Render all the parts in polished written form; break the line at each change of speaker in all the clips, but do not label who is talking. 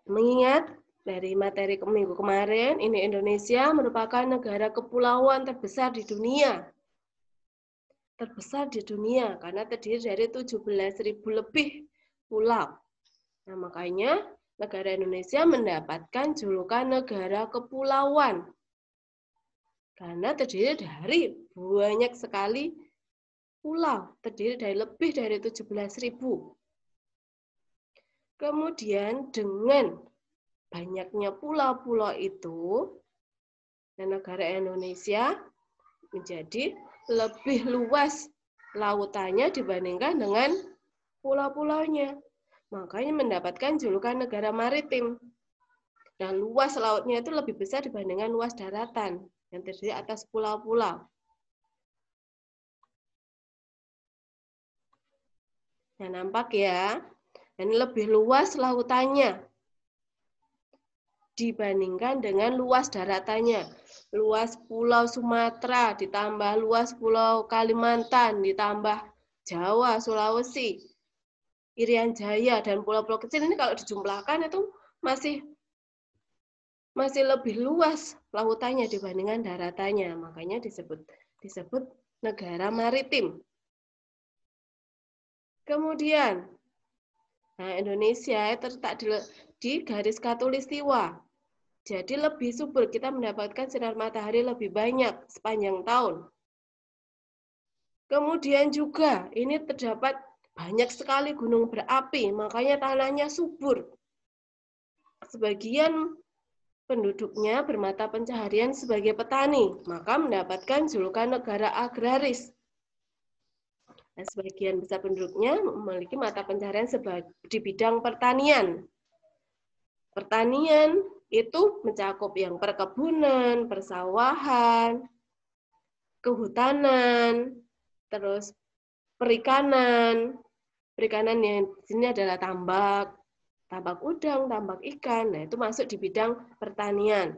Mengingat dari materi minggu kemarin, ini Indonesia merupakan negara kepulauan terbesar di dunia. Terbesar di dunia karena terdiri dari 17.000 lebih pulau. Nah, makanya negara Indonesia mendapatkan julukan negara kepulauan. Karena terdiri dari banyak sekali pulau, terdiri dari lebih dari 17.000. Kemudian dengan banyaknya pulau-pulau itu, negara Indonesia menjadi lebih luas lautannya dibandingkan dengan pulau-pulaunya. Makanya mendapatkan julukan negara maritim. Dan luas lautnya itu lebih besar dibandingkan luas daratan yang terdiri atas pulau-pulau. Nah, nampak ya, ini lebih luas lautannya dibandingkan dengan luas daratannya. Luas Pulau Sumatera, ditambah luas Pulau Kalimantan, ditambah Jawa, Sulawesi, Irian Jaya, dan pulau-pulau kecil ini kalau dijumlahkan itu masih lebih luas lautannya dibandingkan daratannya. Makanya disebut negara maritim. Kemudian, nah Indonesia terletak di garis khatulistiwa. Jadi lebih subur, kita mendapatkan sinar matahari lebih banyak sepanjang tahun. Kemudian juga ini terdapat banyak sekali gunung berapi, makanya tanahnya subur. Sebagian penduduknya bermata pencaharian sebagai petani, maka mendapatkan julukan negara agraris. Nah, sebagian besar penduduknya memiliki mata pencaharian di bidang pertanian. Pertanian itu mencakup yang perkebunan, persawahan, kehutanan, terus perikanan. Perikanan yang di sini adalah tambak udang, tambak ikan. Nah, itu masuk di bidang pertanian.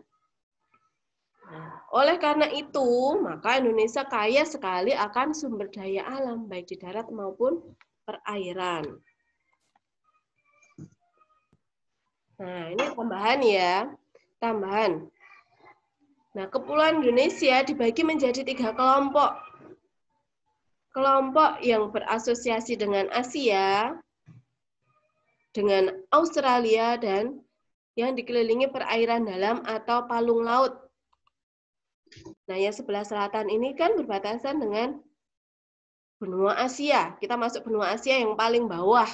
Nah, oleh karena itu, maka Indonesia kaya sekali akan sumber daya alam, baik di darat maupun perairan. Nah, ini tambahan ya. Tambahan. Nah, kepulauan Indonesia dibagi menjadi 3 kelompok. Kelompok yang berasosiasi dengan Asia, dengan Australia, dan yang dikelilingi perairan dalam atau palung laut. Nah, yang sebelah selatan ini kan berbatasan dengan benua Asia. Kita masuk benua Asia yang paling bawah.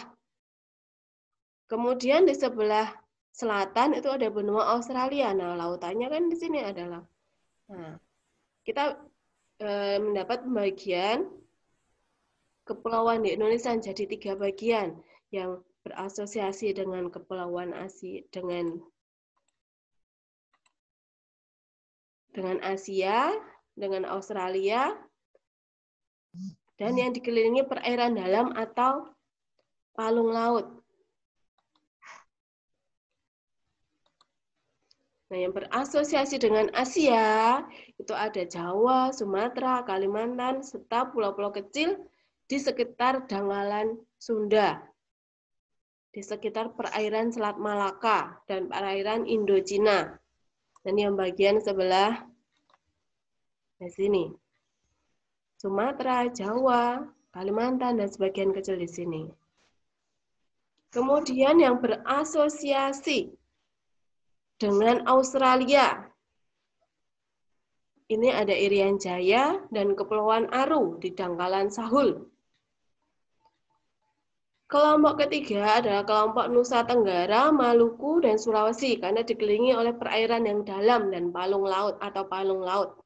Kemudian di sebelah selatan itu ada benua Australia. Nah, lautannya kan di sini adalah. Nah, kita mendapat pembagian kepulauan di Indonesia jadi 3 bagian yang berasosiasi dengan kepulauan Asia, dengan Asia, dengan Australia, dan yang dikelilingi perairan dalam atau palung laut. Nah, yang berasosiasi dengan Asia itu ada Jawa, Sumatera, Kalimantan, serta pulau-pulau kecil di sekitar dangkalan Sunda, di sekitar perairan Selat Malaka dan perairan Indochina. Dan yang bagian sebelah di sini, Sumatera, Jawa, Kalimantan, dan sebagian kecil di sini. Kemudian yang berasosiasi dengan Australia, ini ada Irian Jaya dan Kepulauan Aru di dangkalan Sahul. Kelompok ketiga adalah kelompok Nusa Tenggara, Maluku, dan Sulawesi karena dikelilingi oleh perairan yang dalam dan palung laut atau palung laut.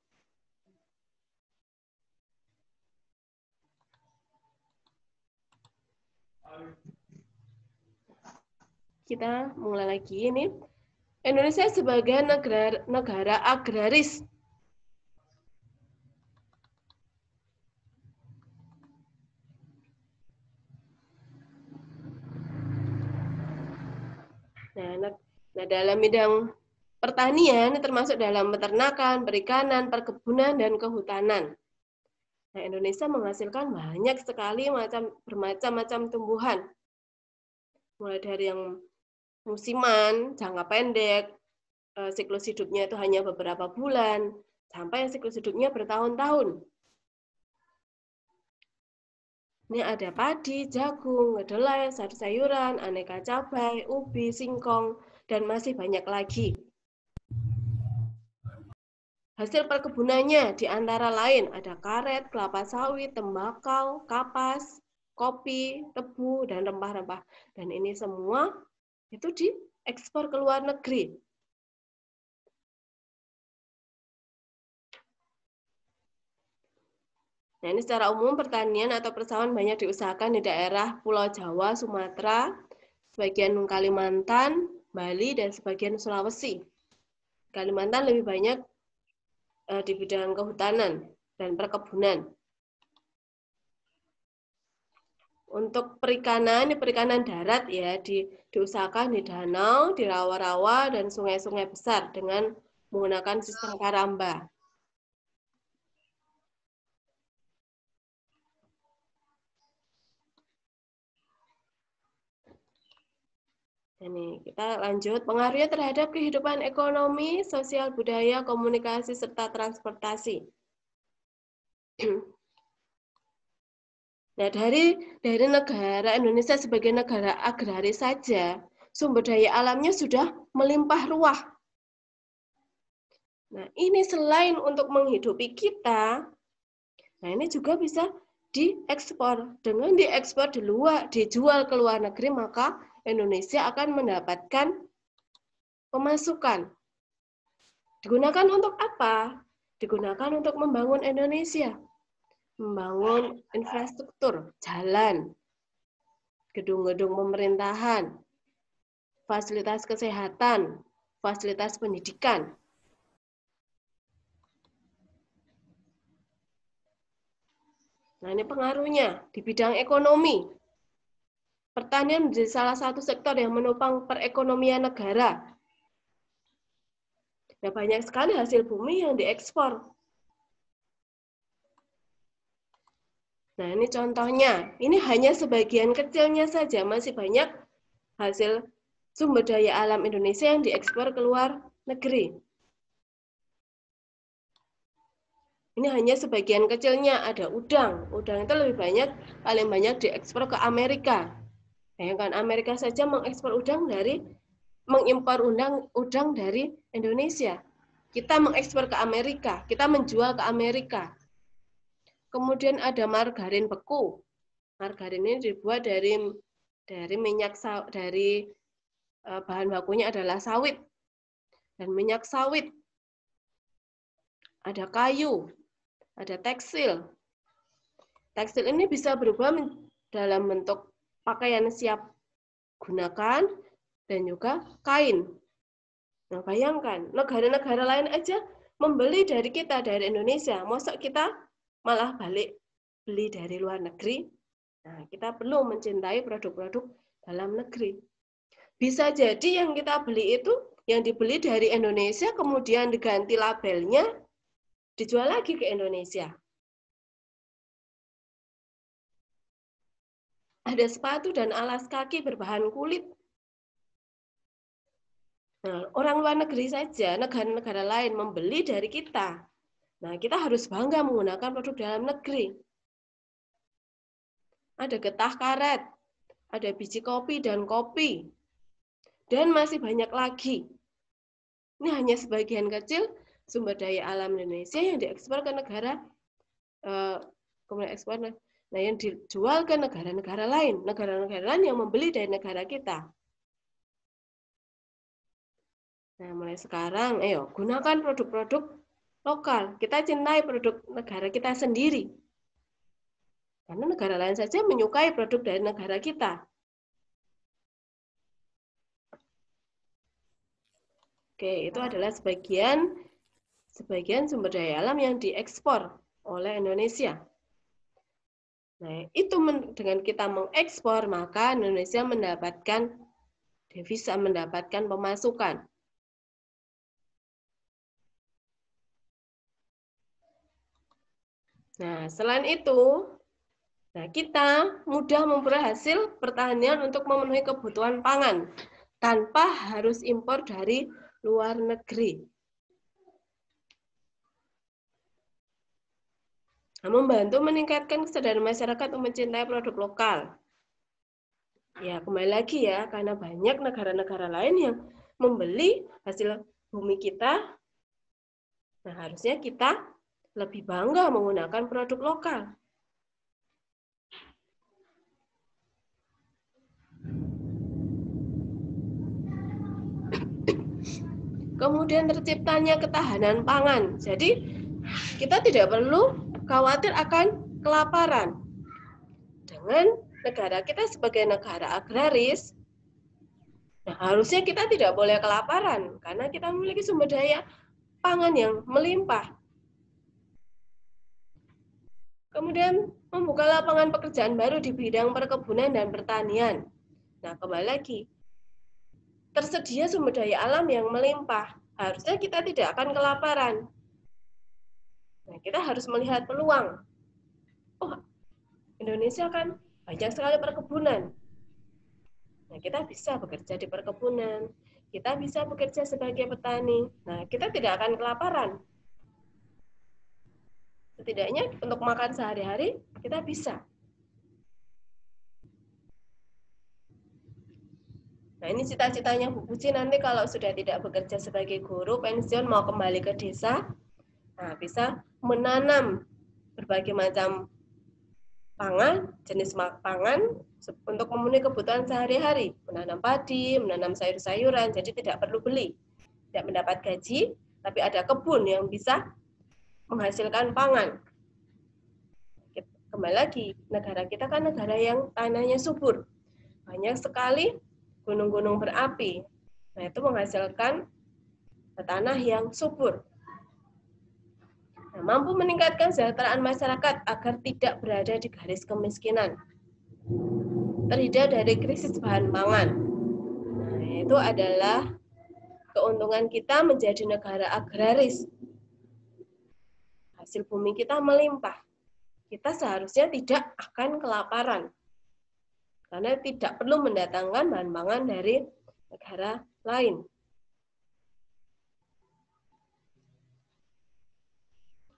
Kita mulai lagi ini. Indonesia sebagai negara agraris. Nah, dalam bidang pertanian termasuk dalam peternakan, perikanan, perkebunan, dan kehutanan. Nah, Indonesia menghasilkan banyak sekali bermacam-macam tumbuhan. Mulai dari yang musiman, jangka pendek, siklus hidupnya itu hanya beberapa bulan, sampai siklus hidupnya bertahun-tahun. Ini ada padi, jagung, kedelai, sayur-sayuran, aneka cabai, ubi, singkong, dan masih banyak lagi. Hasil perkebunannya di antara lain ada karet, kelapa sawit, tembakau, kapas, kopi, tebu, dan rempah-rempah. Dan ini semua itu diekspor ke luar negeri. Nah, ini secara umum pertanian atau persawahan banyak diusahakan di daerah Pulau Jawa, Sumatera, sebagian Kalimantan, Bali, dan sebagian Sulawesi. Kalimantan lebih banyak di bidang kehutanan dan perkebunan. Untuk perikanan, perikanan darat ya diusahakan di danau, di rawa-rawa, dan sungai-sungai besar dengan menggunakan sistem karamba. Ini kita lanjut, pengaruhnya terhadap kehidupan ekonomi, sosial, budaya, komunikasi, serta transportasi. Nah, dari negara Indonesia sebagai negara agraris saja, sumber daya alamnya sudah melimpah ruah. Nah, ini selain untuk menghidupi kita, nah ini juga bisa diekspor. Dengan diekspor dijual ke luar negeri, maka Indonesia akan mendapatkan pemasukan. Digunakan untuk apa? Digunakan untuk membangun Indonesia. Membangun infrastruktur, jalan, gedung-gedung pemerintahan, fasilitas kesehatan, fasilitas pendidikan. Nah, ini pengaruhnya di bidang ekonomi. Pertanian menjadi salah satu sektor yang menopang perekonomian negara. Nah, banyak sekali hasil bumi yang diekspor. Nah, ini contohnya. Ini hanya sebagian kecilnya saja. Masih banyak hasil sumber daya alam Indonesia yang diekspor ke luar negeri. Ini hanya sebagian kecilnya. Ada udang. Udang itu lebih banyak, paling banyak diekspor ke Amerika. Bayangkan Amerika saja mengimpor udang dari Indonesia. Kita mengekspor ke Amerika, kita menjual ke Amerika. Kemudian ada margarin beku. Margarin ini dibuat dari minyak dari bahan bakunya adalah sawit dan minyak sawit. Ada kayu, ada tekstil. Tekstil ini bisa berubah dalam bentuk pakaian siap gunakan dan juga kain. Nah, bayangkan, negara-negara lain aja membeli dari kita, dari Indonesia. Masa kita malah balik beli dari luar negeri? Nah, kita perlu mencintai produk-produk dalam negeri. Bisa jadi yang kita beli itu, yang dibeli dari Indonesia, kemudian diganti labelnya, dijual lagi ke Indonesia. Ada sepatu dan alas kaki berbahan kulit. Nah, orang luar negeri saja, negara-negara lain membeli dari kita. Nah, kita harus bangga menggunakan produk dalam negeri. Ada getah karet, ada biji kopi dan kopi, dan masih banyak lagi. Ini hanya sebagian kecil sumber daya alam Indonesia yang diekspor ke negara, kemudian ekspor. Nah, yang dijual ke negara-negara lain yang membeli dari negara kita. Nah, mulai sekarang, ayo gunakan produk-produk lokal. Kita cintai produk negara kita sendiri. Karena negara lain saja menyukai produk dari negara kita. Oke, itu adalah sebagian sumber daya alam yang diekspor oleh Indonesia. Nah, itu dengan kita mengekspor, maka Indonesia mendapatkan devisa, mendapatkan pemasukan. Nah, selain itu, kita mudah memperoleh hasil pertanian untuk memenuhi kebutuhan pangan. tanpa harus impor dari luar negeri. Nah, membantu meningkatkan kesadaran masyarakat untuk mencintai produk lokal. Ya, kembali lagi ya, karena banyak negara-negara lain yang membeli hasil bumi kita. Nah, harusnya kita lebih bangga menggunakan produk lokal. Kemudian terciptanya ketahanan pangan. Jadi, kita tidak perlu khawatir akan kelaparan. Dengan negara kita sebagai negara agraris, nah harusnya kita tidak boleh kelaparan karena kita memiliki sumber daya pangan yang melimpah. Kemudian membuka lapangan pekerjaan baru di bidang perkebunan dan pertanian. Nah, kembali lagi, tersedia sumber daya alam yang melimpah. Harusnya kita tidak akan kelaparan. Nah, kita harus melihat peluang. Oh, Indonesia kan banyak sekali perkebunan. Nah, kita bisa bekerja di perkebunan. Kita bisa bekerja sebagai petani. Nah, kita tidak akan kelaparan. Setidaknya untuk makan sehari-hari, kita bisa. Nah, ini cita-citanya Bu Puji nanti kalau sudah tidak bekerja sebagai guru, pensiun mau kembali ke desa, nah bisa menanam berbagai macam pangan, jenis pangan untuk memenuhi kebutuhan sehari-hari, menanam padi, menanam sayur-sayuran, jadi tidak perlu beli, tidak mendapat gaji, tapi ada kebun yang bisa menghasilkan pangan. Kembali lagi, negara kita kan negara yang tanahnya subur, banyak sekali gunung-gunung berapi. Nah, itu menghasilkan tanah yang subur. Nah, mampu meningkatkan kesejahteraan masyarakat agar tidak berada di garis kemiskinan. Terhindar dari krisis bahan pangan. Nah, itu adalah keuntungan kita menjadi negara agraris. Hasil bumi kita melimpah. Kita seharusnya tidak akan kelaparan. Karena tidak perlu mendatangkan bahan pangan dari negara lain.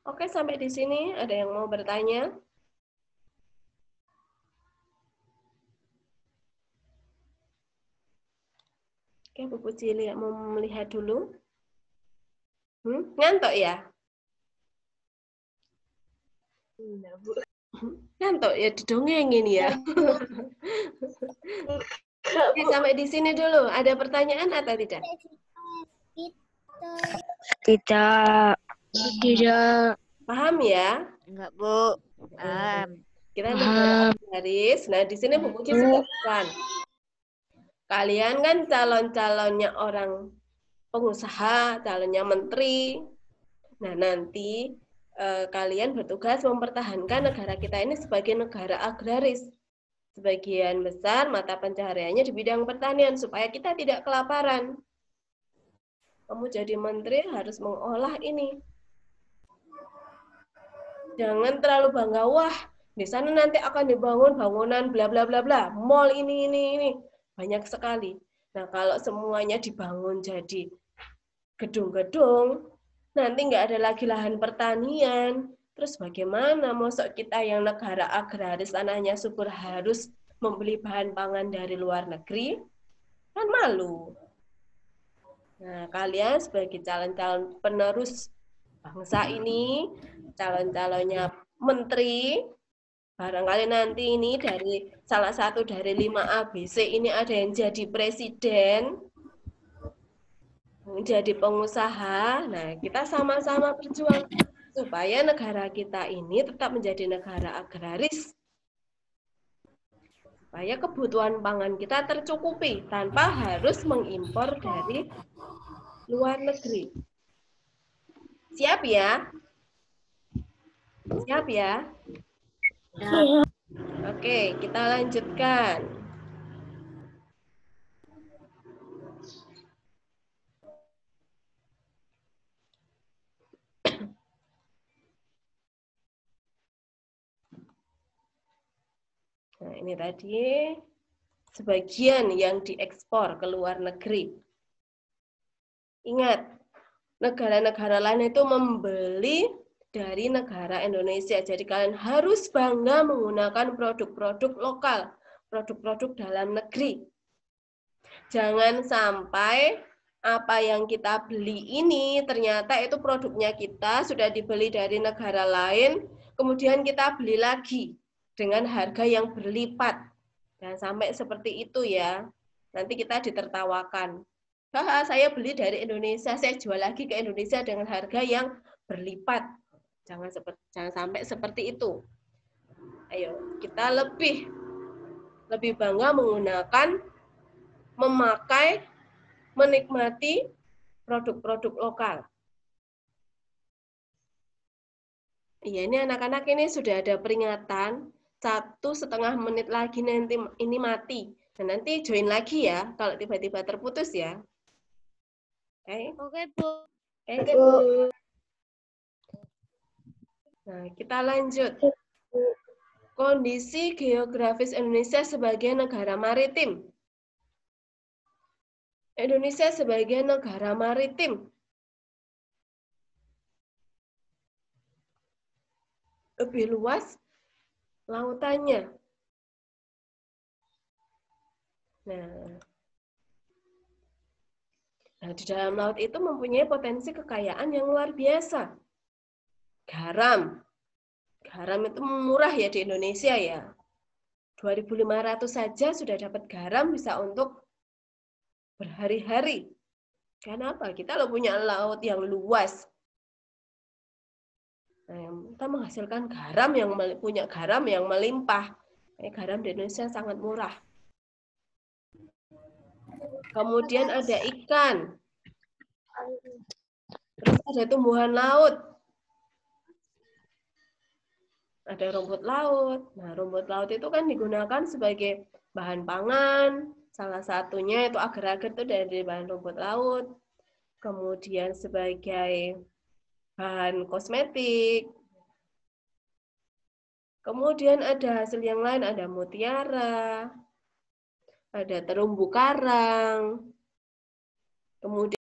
Oke, sampai di sini ada yang mau bertanya? Oke, Bu Puji mau melihat dulu. Ngantuk ya? Nah, Bu. Ngantuk ya didongengin ya. Oke, sampai di sini dulu. Ada pertanyaan atau tidak?
Tidak. Tidak.
Paham ya?
Enggak, Bu.
Paham. Kita negara agraris. Nah, di sini Bu Puji sebutkan. Kalian kan calon-calonnya orang pengusaha, calonnya menteri. Nah, nanti kalian bertugas mempertahankan negara kita ini sebagai negara agraris. Sebagian besar mata pencahariannya di bidang pertanian supaya kita tidak kelaparan. Kamu jadi menteri harus mengolah ini. Jangan terlalu bangga, wah di sana nanti akan dibangun bangunan bla bla bla bla, mall ini. Banyak sekali. Nah, kalau semuanya dibangun jadi gedung-gedung, nanti nggak ada lagi lahan pertanian. Terus bagaimana mosok kita yang negara agraris tanahnya subur harus membeli bahan pangan dari luar negeri? Kan malu. Nah, kalian sebagai calon-calon penerus bangsa ini, calon-calonnya menteri, barangkali nanti ini dari salah satu dari 5 ABC ini ada yang jadi presiden, jadi pengusaha. Nah, kita sama-sama berjuang supaya negara kita ini tetap menjadi negara agraris. Supaya kebutuhan pangan kita tercukupi tanpa harus mengimpor dari luar negeri. Siap ya? Siap ya?
Ya.
Oke, kita lanjutkan. Nah, ini tadi sebagian yang diekspor ke luar negeri. Ingat, negara-negara lain itu membeli dari negara Indonesia. Jadi kalian harus bangga menggunakan produk-produk lokal, produk-produk dalam negeri. Jangan sampai apa yang kita beli ini ternyata itu produknya kita sudah dibeli dari negara lain, kemudian kita beli lagi dengan harga yang berlipat. Jangan sampai seperti itu ya. Nanti kita ditertawakan. Haha, saya beli dari Indonesia, saya jual lagi ke Indonesia dengan harga yang berlipat. Jangan sampai seperti itu. Ayo, kita lebih bangga menggunakan, memakai, menikmati produk-produk lokal. Iya, ini anak-anak ini sudah ada peringatan 1,5 menit lagi nanti ini mati. Dan nanti join lagi ya kalau tiba-tiba terputus ya.
Oke, Bu.
Oke, Bu. Nah, kita lanjut. Kondisi geografis Indonesia sebagai negara maritim. Indonesia sebagai negara maritim. Lebih luas lautannya. Nah, di dalam laut itu mempunyai potensi kekayaan yang luar biasa. Garam. Garam itu murah ya di Indonesia ya. 2.500 saja sudah dapat garam bisa untuk berhari-hari. Kenapa? Kita punya laut yang luas. Nah, kita menghasilkan garam yang punya garam yang melimpah. Garam di Indonesia sangat murah. Kemudian ada ikan. Terus ada tumbuhan laut. Ada rumput laut. Nah, rumput laut itu kan digunakan sebagai bahan pangan. Salah satunya itu agar-agar itu dari bahan rumput laut. Kemudian sebagai bahan kosmetik. Kemudian ada hasil yang lain, ada mutiara, ada terumbu karang. Kemudian